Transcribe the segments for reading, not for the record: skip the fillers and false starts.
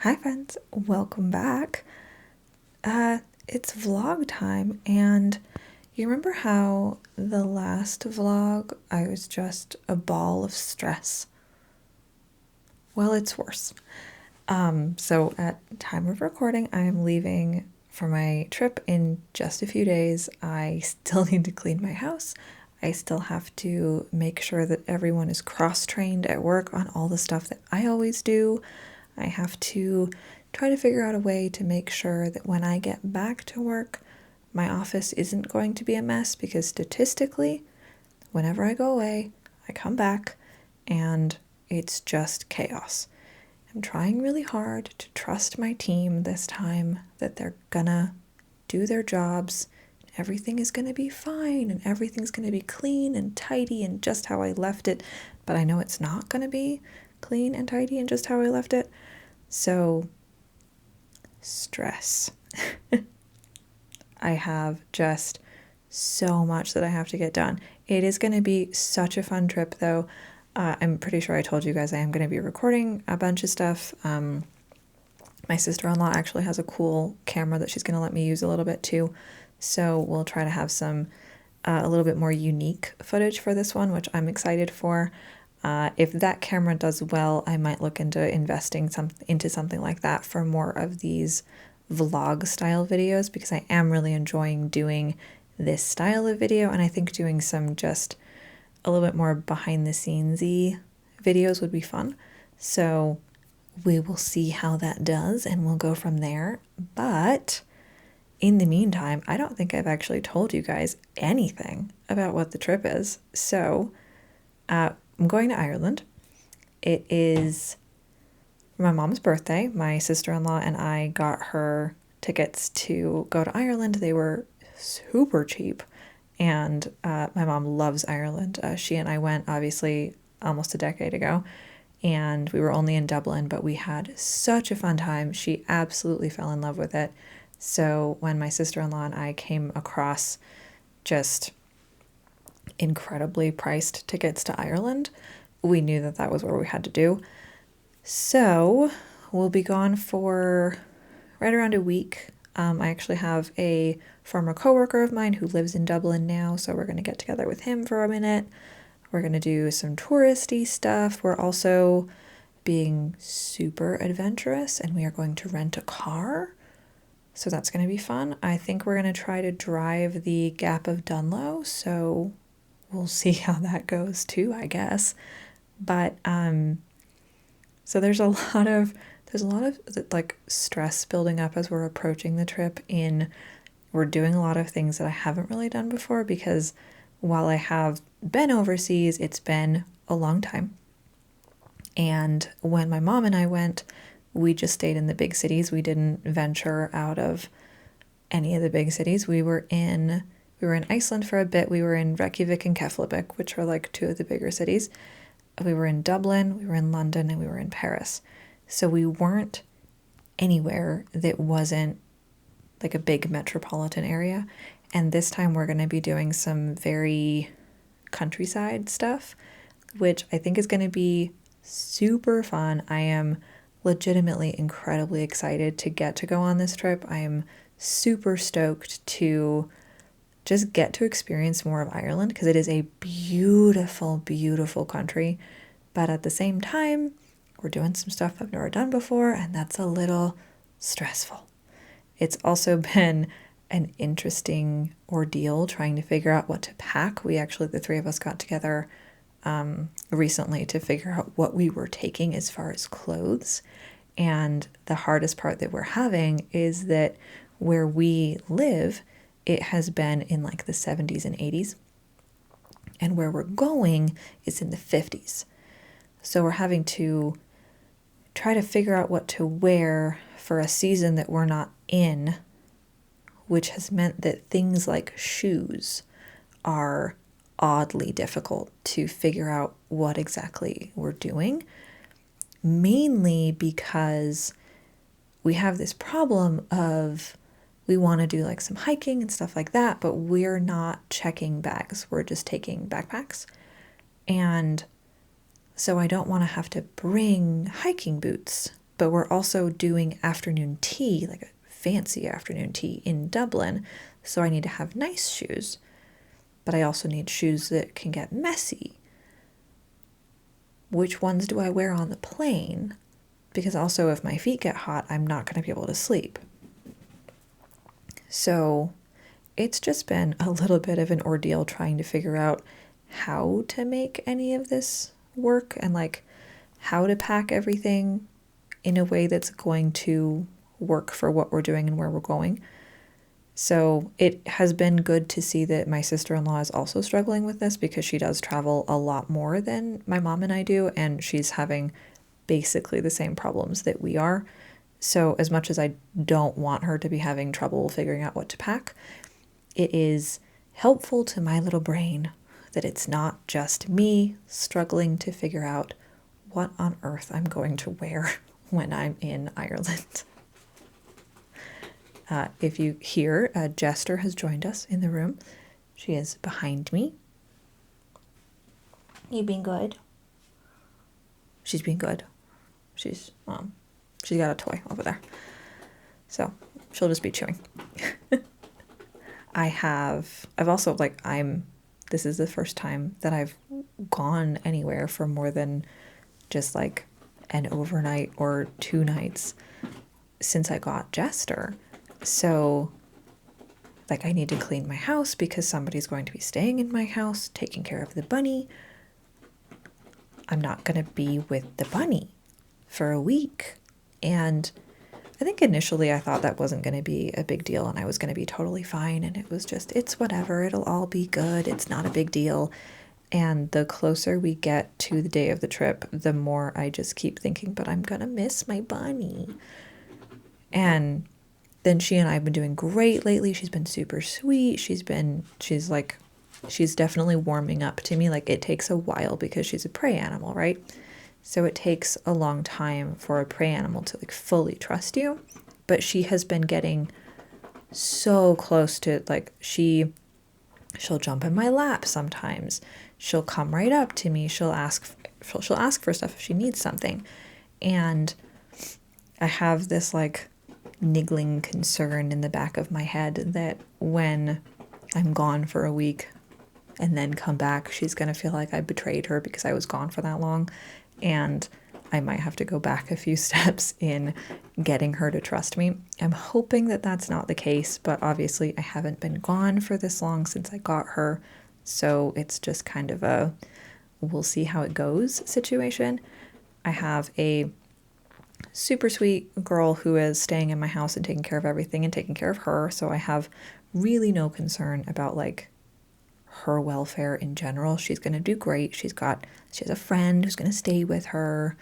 Hi friends, welcome back. It's vlog time, and you remember how the last vlog I was just a ball of stress? Well, it's worse. So at time of recording, I am leaving for my trip in just a few days. I still need to clean my house. I still have to make sure that everyone is cross-trained at work on all the stuff that I always do. I have to try to figure out a way to make sure that when I get back to work, my office isn't going to be a mess, because statistically, whenever I go away, I come back and it's just chaos. I'm trying really hard to trust my team this time that they're gonna do their jobs. Everything is gonna be fine and everything's gonna be clean and tidy and just how I left it. But I know it's not gonna be clean and tidy and just how I left it. So, stress. I have just so much that I have to get done. It is going to be such a fun trip, though. I'm pretty sure I told you guys I am going to be recording a bunch of stuff. My sister-in-law actually has a cool camera that she's going to let me use a little bit too. So we'll try to have some a little bit more unique footage for this one, which I'm excited for. If that camera does well, I might look into investing into something like that for more of these vlog style videos, because I am really enjoying doing this style of video, and I think doing some just a little bit more behind the scenes-y videos would be fun. So we will see how that does and we'll go from there. But in the meantime, I don't think I've actually told you guys anything about what the trip is. So I'm going to Ireland. It is my mom's birthday. My sister-in-law and I got her tickets to go to Ireland. They were super cheap, and my mom loves Ireland. She and I went, obviously, almost a decade ago, and we were only in Dublin, but we had such a fun time. She absolutely fell in love with it. So when my sister-in-law and I came across just incredibly priced tickets to Ireland, we knew that that was what we had to do. So we'll be gone for right around a week. I actually have a former coworker of mine who lives in Dublin now, so we're going to get together with him for a minute. We're going to do some touristy stuff. We're also being super adventurous, and we are going to rent a car. So that's going to be fun. I think we're going to try to drive the Gap of Dunlow, so we'll see how that goes too, I guess. But so there's a lot of like stress building up as we're approaching the trip. We're doing a lot of things that I haven't really done before, because while I have been overseas, it's been a long time. And when my mom and I went, we just stayed in the big cities. We didn't venture out of any of the big cities. We were in Iceland for a bit. We were in Reykjavik and Keflavik, which are like two of the bigger cities. We were in Dublin, we were in London, and we were in Paris. So we weren't anywhere that wasn't like a big metropolitan area. And this time we're going to be doing some very countryside stuff, which I think is going to be super fun. I am legitimately incredibly excited to get to go on this trip. I am super stoked to just get to experience more of Ireland, because it is a beautiful, beautiful country. But at the same time, we're doing some stuff I've never done before, and that's a little stressful. It's also been an interesting ordeal trying to figure out what to pack. The three of us got together recently to figure out what we were taking as far as clothes. And the hardest part that we're having is that where we live, it has been in like the 70s and 80s. And where we're going is in the 50s. So we're having to try to figure out what to wear for a season that we're not in, which has meant that things like shoes are oddly difficult to figure out what exactly we're doing, mainly because we have this problem of we want to do like some hiking and stuff like that, but we're not checking bags. We're just taking backpacks. And so I don't want to have to bring hiking boots, but we're also doing afternoon tea, like a fancy afternoon tea in Dublin. So I need to have nice shoes, but I also need shoes that can get messy. Which ones do I wear on the plane? Because also if my feet get hot, I'm not going to be able to sleep. So it's just been a little bit of an ordeal trying to figure out how to make any of this work and like how to pack everything in a way that's going to work for what we're doing and where we're going. So it has been good to see that my sister-in-law is also struggling with this because she does travel a lot more than my mom and I do, and she's having basically the same problems that we are. So as much as I don't want her to be having trouble figuring out what to pack, it is helpful to my little brain that it's not just me struggling to figure out what on earth I'm going to wear when I'm in Ireland. If you hear, Jester has joined us in the room. She is behind me. You been good? She's been good. She's got a toy over there. So she'll just be chewing. This is the first time that I've gone anywhere for more than just like an overnight or 2 nights since I got Jester. So like I need to clean my house because somebody's going to be staying in my house, taking care of the bunny. I'm not going to be with the bunny for a week. And I think initially I thought that wasn't going to be a big deal and I was going to be totally fine. And it was just, it's whatever, it'll all be good. It's not a big deal. And the closer we get to the day of the trip, the more I just keep thinking, but I'm going to miss my bunny. And then she and I have been doing great lately. She's been super sweet. She's definitely warming up to me. Like it takes a while because she's a prey animal, right? So it takes a long time for a prey animal to like fully trust you. But she has been getting so close to like she'll jump in my lap sometimes. She'll come right up to me. She'll ask for stuff if she needs something. And I have this like niggling concern in the back of my head that when I'm gone for a week and then come back, she's going to feel like I betrayed her because I was gone for that long. And I might have to go back a few steps in getting her to trust me. I'm hoping that that's not the case, but obviously I haven't been gone for this long since I got her. So it's just kind of a we'll see how it goes situation. I have a super sweet girl who is staying in my house and taking care of everything and taking care of her. So I have really no concern about like her welfare in general. She's going to do great. She has a friend who's going to stay with her.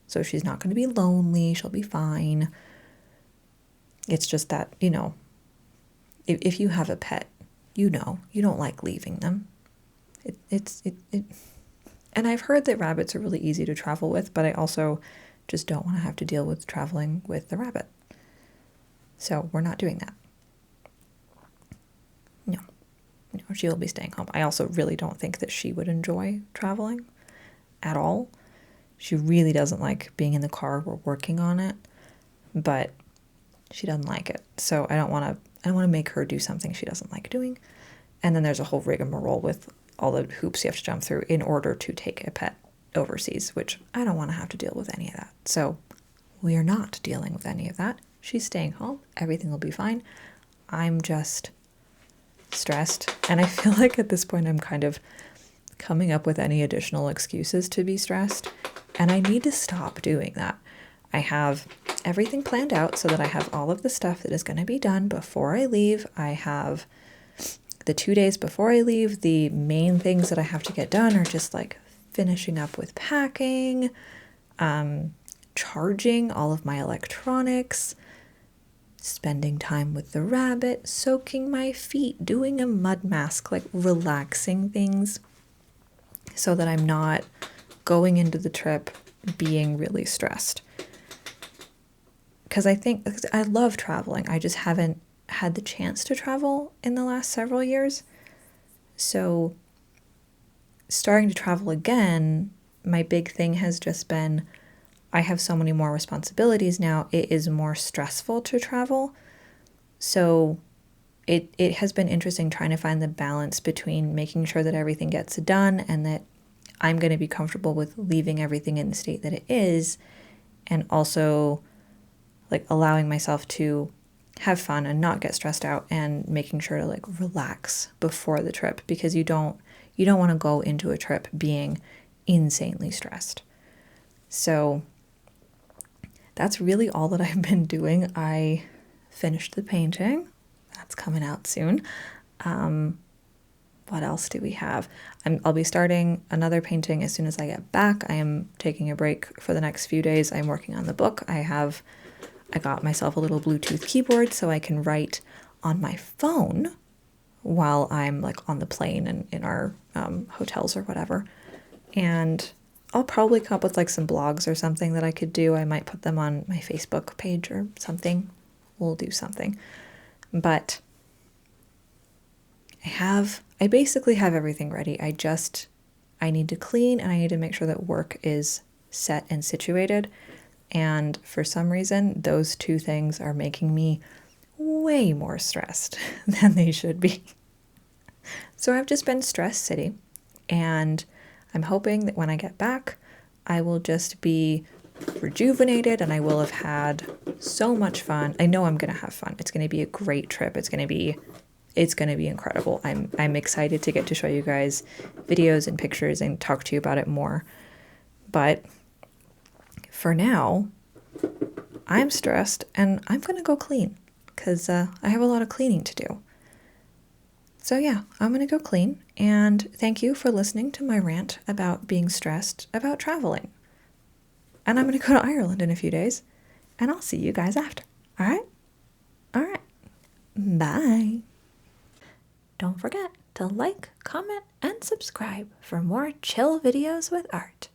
So she's not going to be lonely. She'll be fine. It's just that, if you have a pet, you don't like leaving them. And I've heard that rabbits are really easy to travel with, but I also just don't want to have to deal with traveling with the rabbit. So we're not doing that. No, she'll be staying home. I also really don't think that she would enjoy traveling at all. She really doesn't like being in the car. We're working on it, but she doesn't like it. So I don't want to make her do something she doesn't like doing. And then there's a whole rigmarole with all the hoops you have to jump through in order to take a pet overseas, which I don't want to have to deal with any of that. So we are not dealing with any of that. She's staying home. Everything will be fine. I'm just stressed. And I feel like at this point I'm kind of coming up with any additional excuses to be stressed. And I need to stop doing that. I have everything planned out so that I have all of the stuff that is going to be done before I leave. I have the 2 days before I leave. The main things that I have to get done are just like finishing up with packing, charging all of my electronics, spending time with the rabbit, soaking my feet, doing a mud mask, like relaxing things so that I'm not going into the trip being really stressed. Because I love traveling. I just haven't had the chance to travel in the last several years. So starting to travel again, my big thing has just been I have so many more responsibilities now, it is more stressful to travel. So it has been interesting trying to find the balance between making sure that everything gets done and that I'm going to be comfortable with leaving everything in the state that it is, and also like allowing myself to have fun and not get stressed out, and making sure to like relax before the trip, because you don't want to go into a trip being insanely stressed. So that's really all that I've been doing. I finished the painting. That's coming out soon. What else do we have? I'll be starting another painting as soon as I get back. I am taking a break for the next few days. I'm working on the book. I got myself a little Bluetooth keyboard so I can write on my phone while I'm like on the plane and in our hotels or whatever. And I'll probably come up with like some blogs or something that I could do. I might put them on my Facebook page or something. We'll do something. But I basically have everything ready. I need to clean, and I need to make sure that work is set and situated. And for some reason, those two things are making me way more stressed than they should be. So I've just been stress city, and I'm hoping that when I get back, I will just be rejuvenated and I will have had so much fun. I know I'm going to have fun. It's going to be a great trip. It's going to be incredible. I'm excited to get to show you guys videos and pictures and talk to you about it more. But for now, I'm stressed and I'm going to go clean because I have a lot of cleaning to do. So yeah, I'm going to go clean, and thank you for listening to my rant about being stressed about traveling. And I'm going to go to Ireland in a few days, and I'll see you guys after. All right? All right. Bye. Don't forget to like, comment, and subscribe for more chill videos with art.